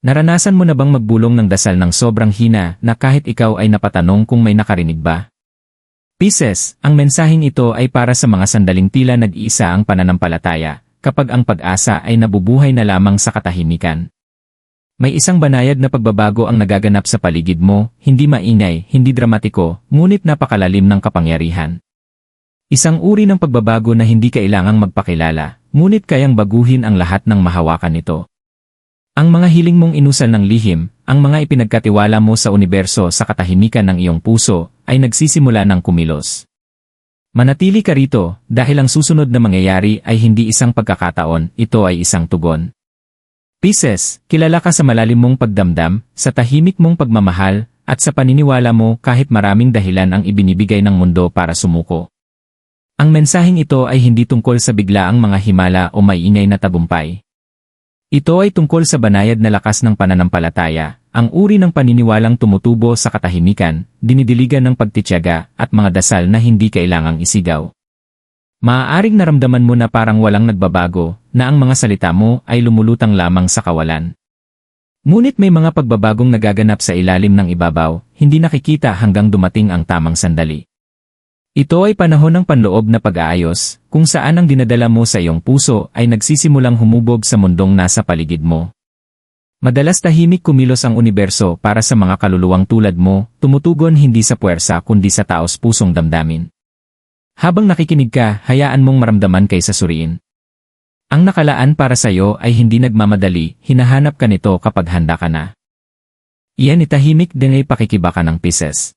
Naranasan mo na bang magbulong ng dasal ng sobrang hina na kahit ikaw ay napatanong kung may nakarinig ba? Pisces, ang mensaheng ito ay para sa mga sandaling tila nag-iisa ang pananampalataya, kapag ang pag-asa ay nabubuhay na lamang sa katahimikan. May isang banayad na pagbabago ang nagaganap sa paligid mo, hindi maingay, hindi dramatiko, ngunit napakalalim ng kapangyarihan. Isang uri ng pagbabago na hindi kailangang magpakilala, ngunit kayang baguhin ang lahat ng mahawakan nito. Ang mga hiling mong inusal ng lihim, ang mga ipinagkatiwala mo sa universo sa katahimikan ng iyong puso, ay nagsisimula ng kumilos. Manatili ka rito, dahil ang susunod na mangyayari ay hindi isang pagkakataon, ito ay isang tugon. Pisces, kilala ka sa malalim mong pagdamdam, sa tahimik mong pagmamahal, at sa paniniwala mo kahit maraming dahilan ang ibinibigay ng mundo para sumuko. Ang mensaheng ito ay hindi tungkol sa biglaang mga himala o maiingay na tagumpay. Ito ay tungkol sa banayad na lakas ng pananampalataya, ang uri ng paniniwalang tumutubo sa katahimikan, dinidiligan ng pagtitiyaga, at mga dasal na hindi kailangang isigaw. Maaaring naramdaman mo na parang walang nagbabago, na ang mga salita mo ay lumulutang lamang sa kawalan. Ngunit may mga pagbabagong nagaganap sa ilalim ng ibabaw, hindi nakikita hanggang dumating ang tamang sandali. Ito ay panahon ng panloob na pag-aayos, kung saan ang dinadala mo sa iyong puso ay nagsisimulang humubog sa mundong nasa paligid mo. Madalas tahimik kumilos ang universo para sa mga kaluluwang tulad mo, tumutugon hindi sa puwersa kundi sa taos-pusong damdamin. Habang nakikinig ka, hayaan mong maramdaman kaysa suriin. Ang nakalaan para sa iyo ay hindi nagmamadali, hinahanap ka nito kapag handa ka na. Iyan itahimik din ay pakikibaka ng Pisces.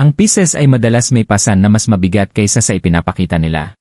Ang Pisces ay madalas may pasan na mas mabigat kaysa sa ipinapakita nila.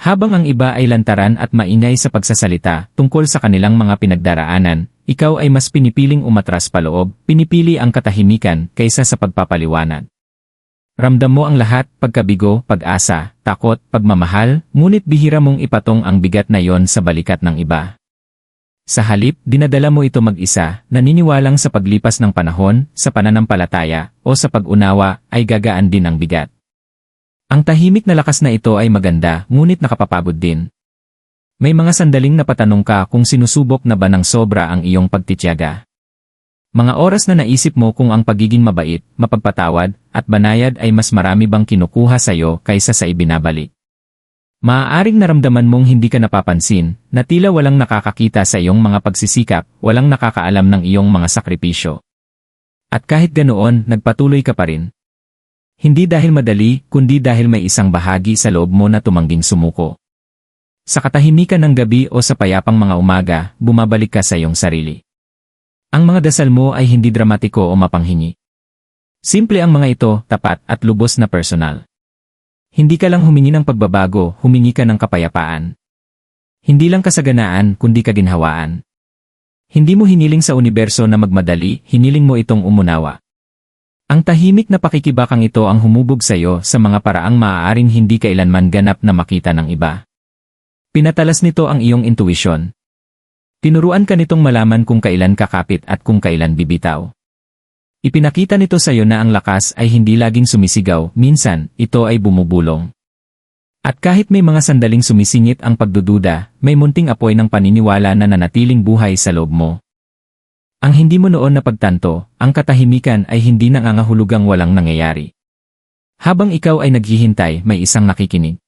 Habang ang iba ay lantaran at maingay sa pagsasalita tungkol sa kanilang mga pinagdaraanan, ikaw ay mas pinipiling umatras paloob, pinipili ang katahimikan kaysa sa pagpapaliwanag. Ramdam mo ang lahat, pagkabigo, pag-asa, takot, pagmamahal, ngunit bihira mong ipatong ang bigat na yon sa balikat ng iba. Sa halip, dinadala mo ito mag-isa, naniniwalang sa paglipas ng panahon, sa pananampalataya, o sa pag-unawa, ay gagaan din ang bigat. Ang tahimik na lakas na ito ay maganda, ngunit nakapapagod din. May mga sandaling napatanong ka kung sinusubok na ba ng sobra ang iyong pagtitiyaga. Mga oras na naisip mo kung ang pagiging mabait, mapagpatawad, at banayad ay mas marami bang kinukuha sa iyo kaysa sa ibinabalik. Maaaring naramdaman mong hindi ka napapansin, na tila walang nakakakita sa iyong mga pagsisikap, walang nakakaalam ng iyong mga sakripisyo. At kahit ganoon, nagpatuloy ka pa rin. Hindi dahil madali, kundi dahil may isang bahagi sa loob mo na tumangging sumuko. Sa katahimikan ng gabi o sa payapang mga umaga, bumabalik ka sa iyong sarili. Ang mga dasal mo ay hindi dramatiko o mapanghingi. Simple ang mga ito, tapat at lubos na personal. Hindi ka lang humingi ng pagbabago, humingi ka ng kapayapaan. Hindi lang kasaganaan, kundi kaginhawaan. Hindi mo hiniling sa universo na magmadali, hiniling mo itong umunawa. Ang tahimik na pakikibakang ito ang humubog sa iyo sa mga paraang maaaring hindi kailanman ganap na makita ng iba. Pinatalas nito ang iyong intuisyon. Tinuruan ka nitong malaman kung kailan kakapit at kung kailan bibitaw. Ipinakita nito sa iyo na ang lakas ay hindi laging sumisigaw, minsan, ito ay bumubulong. At kahit may mga sandaling sumisingit ang pagdududa, may munting apoy ng paniniwala na nanatiling buhay sa loob mo. Ang hindi mo noon napagtanto, ang katahimikan ay hindi nangangahulugang walang nangyayari. Habang ikaw ay naghihintay, may isang nakikinig.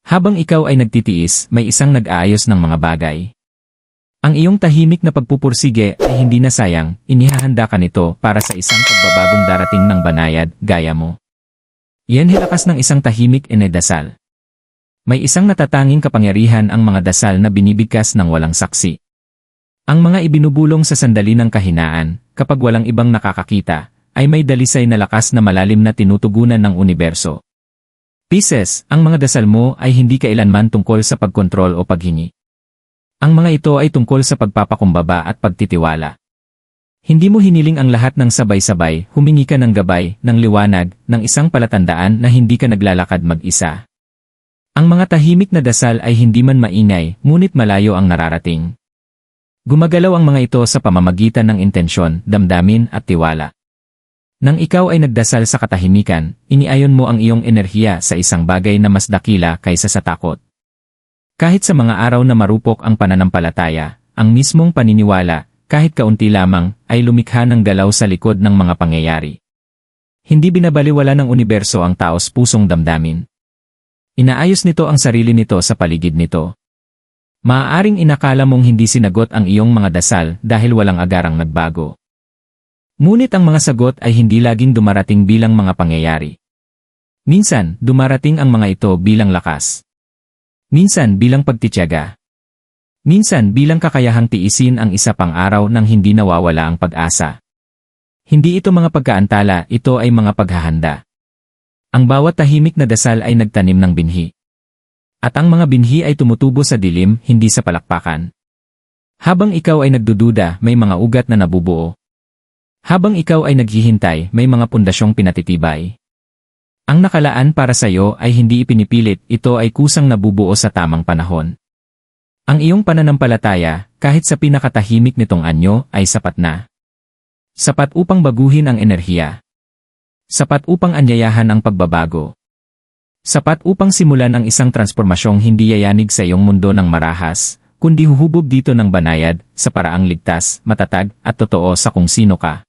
Habang ikaw ay nagtitiis, may isang nag-aayos ng mga bagay. Ang iyong tahimik na pagpupursige ay hindi na sayang, inihahanda ka nito para sa isang pagbabagong darating ng banayad, gaya mo. Iyan hilakas ng isang tahimik inedasal. May isang natatanging kapangyarihan ang mga dasal na binibigkas ng walang saksi. Ang mga ibinubulong sa sandali ng kahinaan, kapag walang ibang nakakakita, ay may dalisay na lakas na malalim na tinutugunan ng universo. Pisces, ang mga dasal mo ay hindi kailanman tungkol sa pagkontrol o paghingi. Ang mga ito ay tungkol sa pagpapakumbaba at pagtitiwala. Hindi mo hiniling ang lahat ng sabay-sabay, humingi ka ng gabay, ng liwanag, ng isang palatandaan na hindi ka naglalakad mag-isa. Ang mga tahimik na dasal ay hindi man maingay, ngunit malayo ang nararating. Gumagalaw ang mga ito sa pamamagitan ng intensyon, damdamin at tiwala. Nang ikaw ay nagdasal sa katahimikan, iniayon mo ang iyong enerhiya sa isang bagay na mas dakila kaysa sa takot. Kahit sa mga araw na marupok ang pananampalataya, ang mismong paniniwala, kahit kaunti lamang, ay lumikha ng galaw sa likod ng mga pangyayari. Hindi binabaliwala ng universo ang taos pusong damdamin. Inaayos nito ang sarili nito sa paligid nito. Maaaring inakala mong hindi sinagot ang iyong mga dasal dahil walang agarang nagbago. Ngunit ang mga sagot ay hindi laging dumarating bilang mga pangyayari. Minsan, dumarating ang mga ito bilang lakas. Minsan bilang pagtitiyaga. Minsan bilang kakayahang tiisin ang isa pang araw nang hindi nawawala ang pag-asa. Hindi ito mga pagkaantala, ito ay mga paghahanda. Ang bawat tahimik na dasal ay nagtanim ng binhi. At ang mga binhi ay tumutubo sa dilim, hindi sa palakpakan. Habang ikaw ay nagdududa, may mga ugat na nabubuo. Habang ikaw ay naghihintay, may mga pundasyong pinatitibay. Ang nakalaan para sa iyo ay hindi ipinipilit, ito ay kusang nabubuo sa tamang panahon. Ang iyong pananampalataya, kahit sa pinakatahimik nitong anyo, ay sapat na. Sapat upang baguhin ang enerhiya. Sapat upang anyayahan ang pagbabago. Sapat upang simulan ang isang transformasyong hindi yayanig sa iyong mundo ng marahas, kundi huhubog dito ng banayad, sa paraang ligtas, matatag, at totoo sa kung sino ka.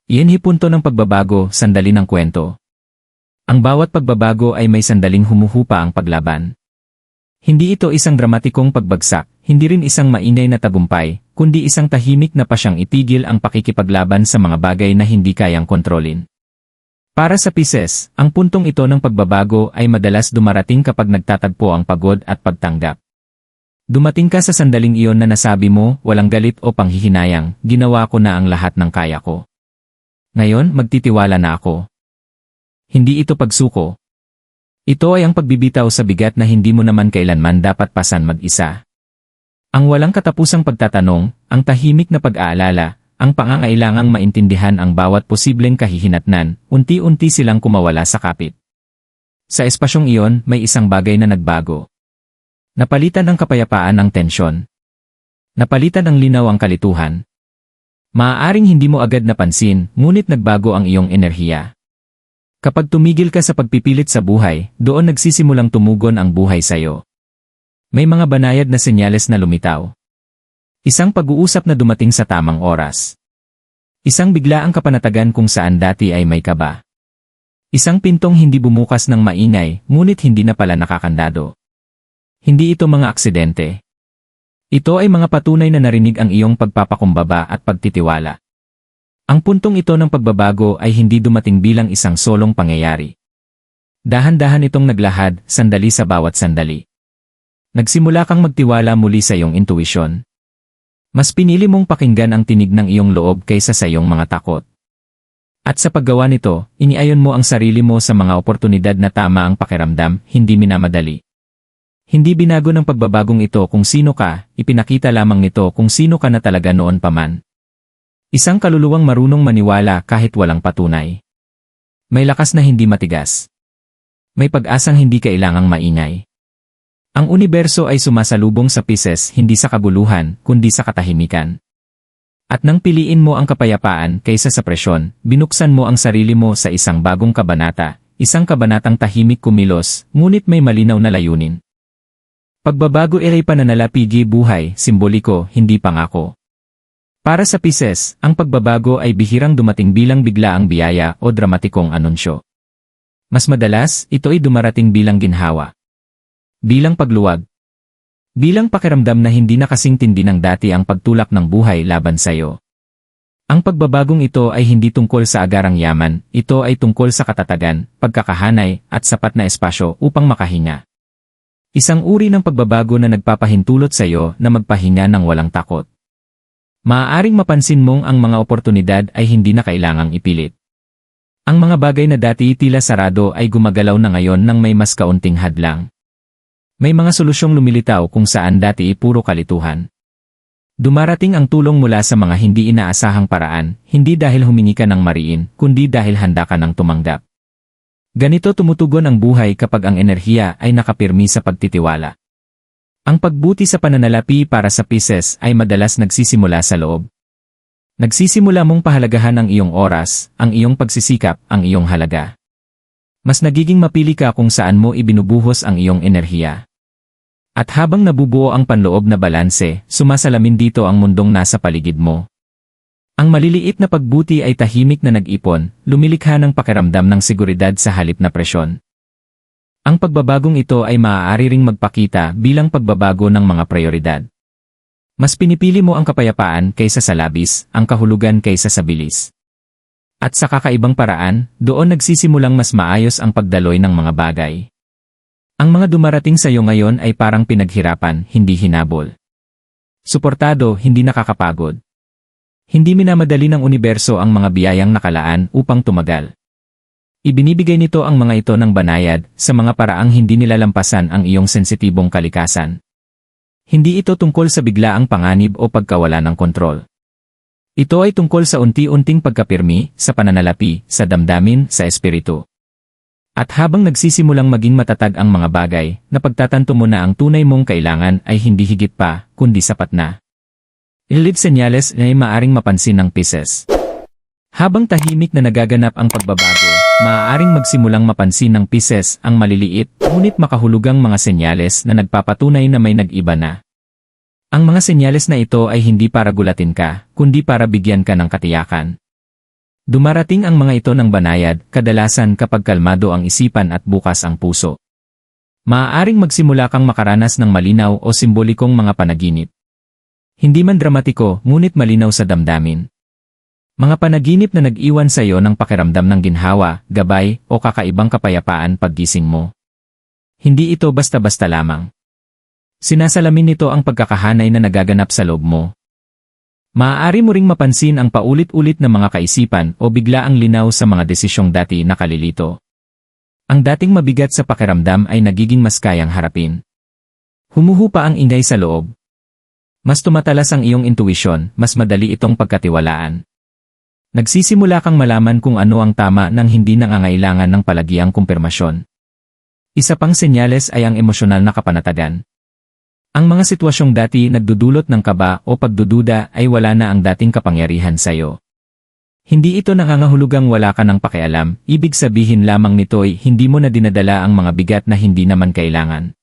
Iyan hipunto ng pagbabago, sandali ng kwento. Ang bawat pagbabago ay may sandaling humuhupa ang paglaban. Hindi ito isang dramatikong pagbagsak, hindi rin isang mainay na tagumpay, kundi isang tahimik na pasyang itigil ang pakikipaglaban sa mga bagay na hindi kayang kontrolin. Para sa Pisces, ang puntong ito ng pagbabago ay madalas dumarating kapag nagtatagpo ang pagod at pagtanggap. Dumating ka sa sandaling iyon na nasabi mo, walang galit o panghihinayang, ginawa ko na ang lahat ng kaya ko. Ngayon, magtitiwala na ako. Hindi ito pagsuko. Ito ay ang pagbibitaw sa bigat na hindi mo naman kailanman dapat pasan mag-isa. Ang walang katapusang pagtatanong, ang tahimik na pag-aalala, ang pangangailangang maintindihan ang bawat posibleng kahihinatnan, unti-unti silang kumawala sa kapit. Sa espasyong iyon, may isang bagay na nagbago. Napalitan ng kapayapaan ang tensyon. Napalitan ng linaw ang kalituhan. Maaaring hindi mo agad napansin, ngunit nagbago ang iyong enerhiya. Kapag tumigil ka sa pagpipilit sa buhay, doon nagsisimulang tumugon ang buhay sayo. May mga banayad na senyales na lumitaw. Isang pag-uusap na dumating sa tamang oras. Isang biglaang kapanatagan kung saan dati ay may kaba. Isang pintong hindi bumukas ng maingay, ngunit hindi na pala nakakandado. Hindi ito mga aksidente. Ito ay mga patunay na narinig ang iyong pagpapakumbaba at pagtitiwala. Ang puntong ito ng pagbabago ay hindi dumating bilang isang solong pangyayari. Dahan-dahan itong naglahad, sandali sa bawat sandali. Nagsimula kang magtiwala muli sa iyong intuisyon. Mas pinili mong pakinggan ang tinig ng iyong loob kaysa sa iyong mga takot. At sa paggawa nito, iniayon mo ang sarili mo sa mga oportunidad na tama ang pakiramdam, hindi minamadali. Hindi binago ng pagbabagong ito kung sino ka, ipinakita lamang nito kung sino ka na talaga noon pa man. Isang kaluluwang marunong maniwala kahit walang patunay. May lakas na hindi matigas. May pag-asang hindi kailangang maingay. Ang universo ay sumasalubong sa Pisces hindi sa kabuluhan, kundi sa katahimikan. At nang piliin mo ang kapayapaan kaysa sa presyon, binuksan mo ang sarili mo sa isang bagong kabanata, isang kabanatang tahimik kumilos, ngunit may malinaw na layunin. Pagbabago ay pananalapigi buhay, simboliko, hindi pangako. Para sa Pisces, ang pagbabago ay bihirang dumating bilang biglaang biyaya o dramatikong anunsyo. Mas madalas, ito ay dumarating bilang ginhawa. Bilang pagluwag. Bilang pakiramdam na hindi na kasing tindi ng dati ang pagtulak ng buhay laban sayo. Ang pagbabagong ito ay hindi tungkol sa agarang yaman, ito ay tungkol sa katatagan, pagkakahanay, at sapat na espasyo upang makahinga. Isang uri ng pagbabago na nagpapahintulot sayo na magpahinga ng walang takot. Maaaring mapansin mong ang mga oportunidad ay hindi na kailangang ipilit. Ang mga bagay na dati tila sarado ay gumagalaw na ngayon ng may mas kaunting hadlang. May mga solusyong lumilitaw kung saan dati puro kalituhan. Dumarating ang tulong mula sa mga hindi inaasahang paraan, hindi dahil humingi ka ng mariin, kundi dahil handa ka ng tumanggap. Ganito tumutugon ang buhay kapag ang enerhiya ay nakapirmi sa pagtitiwala. Ang pagbuti sa pananalapi para sa Pisces ay madalas nagsisimula sa loob. Nagsisimula mong pahalagahan ang iyong oras, ang iyong pagsisikap, ang iyong halaga. Mas nagiging mapili ka kung saan mo ibinubuhos ang iyong enerhiya. At habang nabubuo ang panloob na balanse, sumasalamin dito ang mundong nasa paligid mo. Ang maliliit na pagbuti ay tahimik na nag-ipon, lumilikha ng pakiramdam ng seguridad sa halip na presyon. Ang pagbabagong ito ay maaari ring magpakita bilang pagbabago ng mga prioridad. Mas pinipili mo ang kapayapaan kaysa sa labis, ang kahulugan kaysa sa bilis. At sa kakaibang paraan, doon nagsisimulang mas maayos ang pagdaloy ng mga bagay. Ang mga dumarating sa iyo ngayon ay parang pinaghirapan, hindi hinabol. Suportado, hindi nakakapagod. Hindi minamadali ng universo ang mga biyayang nakalaan upang tumagal. Ibinibigay nito ang mga ito ng banayad sa mga paraang hindi nilalampasan ang iyong sensitibong kalikasan. Hindi ito tungkol sa biglaang panganib o pagkawala ng kontrol. Ito ay tungkol sa unti-unting pagkapirmi, sa pananalapi, sa damdamin, sa espiritu. At habang nagsisimulang maging matatag ang mga bagay, napagtatanto mo na ang tunay mong kailangan ay hindi higit pa, kundi sapat na. Ilid senyales na ay maaring mapansin ng Pisces. Habang tahimik na nagaganap ang pagbabago, maaaring magsimulang mapansin ng Pisces ang maliliit, ngunit makahulugang mga senyales na nagpapatunay na may nag-iba na. Ang mga senyales na ito ay hindi para gulatin ka, kundi para bigyan ka ng katiyakan. Dumarating ang mga ito ng banayad, kadalasan kapag kalmado ang isipan at bukas ang puso. Maaaring magsimula kang makaranas ng malinaw o simbolikong mga panaginip. Hindi man dramatiko, ngunit malinaw sa damdamin. Mga panaginip na nag-iwan sa iyo ng pakiramdam ng ginhawa, gabay, o kakaibang kapayapaan paggising mo. Hindi ito basta-basta lamang. Sinasalamin nito ang pagkakahanay na nagaganap sa loob mo. Maaari mo ring mapansin ang paulit-ulit na mga kaisipan o bigla ang linaw sa mga desisyong dati nakalilito. Ang dating mabigat sa pakiramdam ay nagiging mas kayang harapin. Humuhupa ang ingay sa loob. Mas tumatalas ang iyong intuisyon, mas madali itong pagkatiwalaan. Nagsisimula kang malaman kung ano ang tama nang hindi nangangailangan ng palagiang kumpirmasyon. Isa pang senyales ay ang emosyonal na kapanatagan. Ang mga sitwasyong dati nagdudulot ng kaba o pagdududa ay wala na ang dating kapangyarihan sa iyo. Hindi ito nangangahulugang wala ka ng pakialam, ibig sabihin lamang nito'y hindi mo na dinadala ang mga bigat na hindi naman kailangan.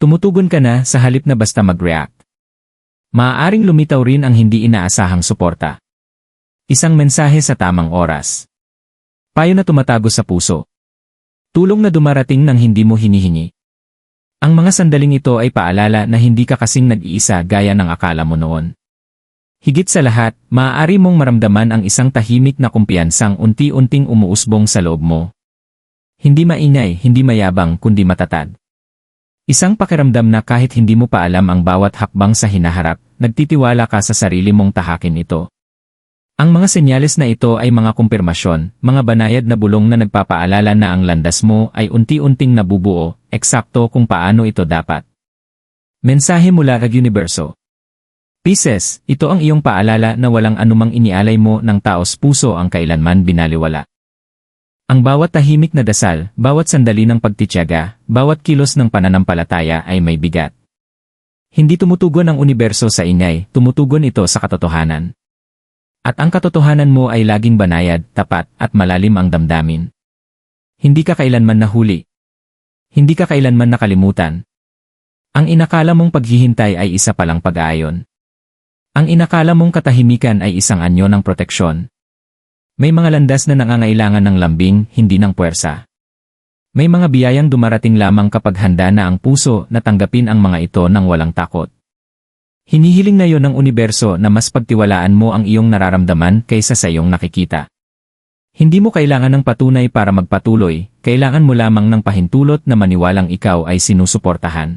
Tumutugon ka na sa halip na basta mag-react. Maaaring lumitaw rin ang hindi inaasahang suporta. Isang mensahe sa tamang oras. Payo na tumatago sa puso. Tulong na dumarating nang hindi mo hinihingi. Ang mga sandaling ito ay paalala na hindi ka kasing nag-iisa gaya ng akala mo noon. Higit sa lahat, maaari mong maramdaman ang isang tahimik na kumpiyansang unti-unting umuusbong sa loob mo. Hindi maingay, hindi mayabang, kundi matatag. Isang pakiramdam na kahit hindi mo pa alam ang bawat hakbang sa hinaharap, nagtitiwala ka sa sarili mong tahakin ito. Ang mga senyales na ito ay mga kumpirmasyon, mga banayad na bulong na nagpapaalala na ang landas mo ay unti-unting nabubuo, eksakto kung paano ito dapat. Mensahe mula kay Universo. Pisces, ito ang iyong paalala na walang anumang inialay mo ng taos puso ang kailanman binaliwala. Ang bawat tahimik na dasal, bawat sandali ng pagtitiyaga, bawat kilos ng pananampalataya ay may bigat. Hindi tumutugon ang universo sa ingay, tumutugon ito sa katotohanan. At ang katotohanan mo ay laging banayad, tapat, at malalim ang damdamin. Hindi ka kailanman nahuli. Hindi ka kailanman nakalimutan. Ang inakala mong paghihintay ay isa palang pag-aayon. Ang inakala mong katahimikan ay isang anyo ng proteksyon. May mga landas na nangangailangan ng lambing, hindi ng puwersa. May mga biyayang dumarating lamang kapag handa na ang puso na tanggapin ang mga ito ng walang takot. Hinihiling na yon ng universo na mas pagtiwalaan mo ang iyong nararamdaman kaysa sa iyong nakikita. Hindi mo kailangan ng patunay para magpatuloy, kailangan mo lamang ng pahintulot na maniwalang ikaw ay sinusuportahan.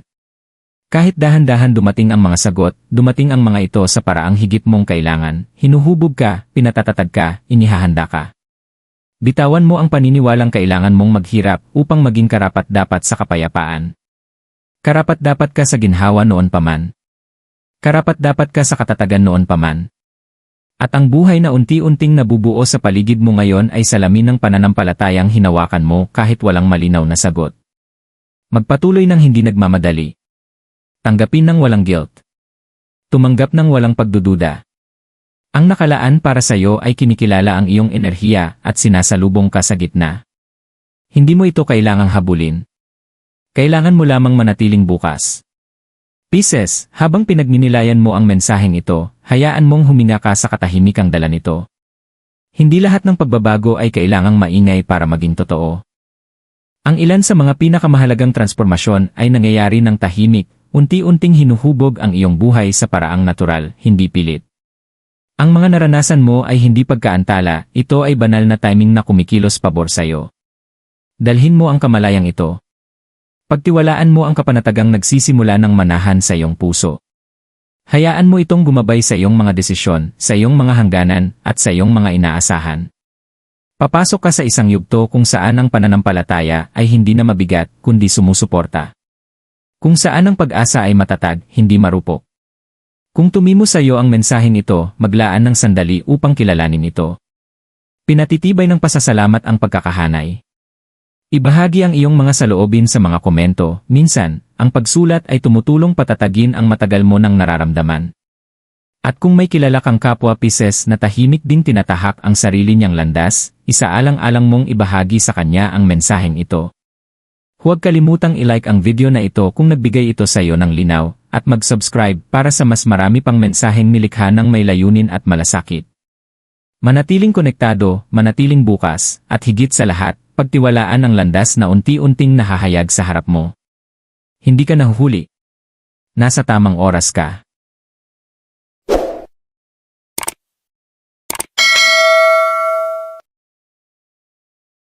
Kahit dahan-dahan dumating ang mga sagot, dumating ang mga ito sa paraang higit mong kailangan, hinuhubog ka, pinatatatag ka, inihahanda ka. Bitawan mo ang paniniwalang kailangan mong maghirap upang maging karapat-dapat sa kapayapaan. Karapat-dapat ka sa ginhawa noon pa man. Karapat-dapat ka sa katatagan noon pa man. At ang buhay na unti-unting nabubuo sa paligid mo ngayon ay salamin ng pananampalatayang hinawakan mo kahit walang malinaw na sagot. Magpatuloy ng hindi nagmamadali. Tanggapin ng walang guilt. Tumanggap ng walang pagdududa. Ang nakalaan para sa iyo ay kinikilala ang iyong enerhiya at sinasalubong ka sa gitna. Hindi mo ito kailangang habulin. Kailangan mo lamang manatiling bukas. Pisces, habang pinagninilayan mo ang mensaheng ito, hayaan mong huminga ka sa katahimikang dala nito. Hindi lahat ng pagbabago ay kailangang maingay para maging totoo. Ang ilan sa mga pinakamahalagang transformasyon ay nangyayari ng tahimik, unti-unting hinuhubog ang iyong buhay sa paraang natural, hindi pilit. Ang mga naranasan mo ay hindi pagkaantala, ito ay banal na timing na kumikilos pabor sa'yo. Dalhin mo ang kamalayang ito. Pagtiwalaan mo ang kapanatagang nagsisimula ng manahan sa iyong puso. Hayaan mo itong gumabay sa iyong mga desisyon, sa iyong mga hangganan, at sa iyong mga inaasahan. Papasok ka sa isang yugto kung saan ang pananampalataya ay hindi na mabigat, kundi sumusuporta. Kung saan ang pag-asa ay matatag, hindi marupok. Kung tumimo sa iyo ang mensaheng ito, maglaan ng sandali upang kilalanin ito. Pinatitibay ng pasasalamat ang pagkakahanay. Ibahagi ang iyong mga saloobin sa mga komento. Minsan, ang pagsulat ay tumutulong patatagin ang matagal mo nang nararamdaman. At kung may kilala kang kapwa Pisces na tahimik ding tinatahak ang sarili niyang landas, isaalang-alang mong ibahagi sa kanya ang mensaheng ito. Huwag kalimutang i-like ang video na ito kung nagbigay ito sa iyo ng linaw, at mag-subscribe para sa mas marami pang mensaheng nilikha ng may layunin at malasakit. Manatiling konektado, manatiling bukas, at higit sa lahat, pagtiwalaan ang landas na unti-unting nahahayag sa harap mo. Hindi ka nahuhuli. Nasa tamang oras ka.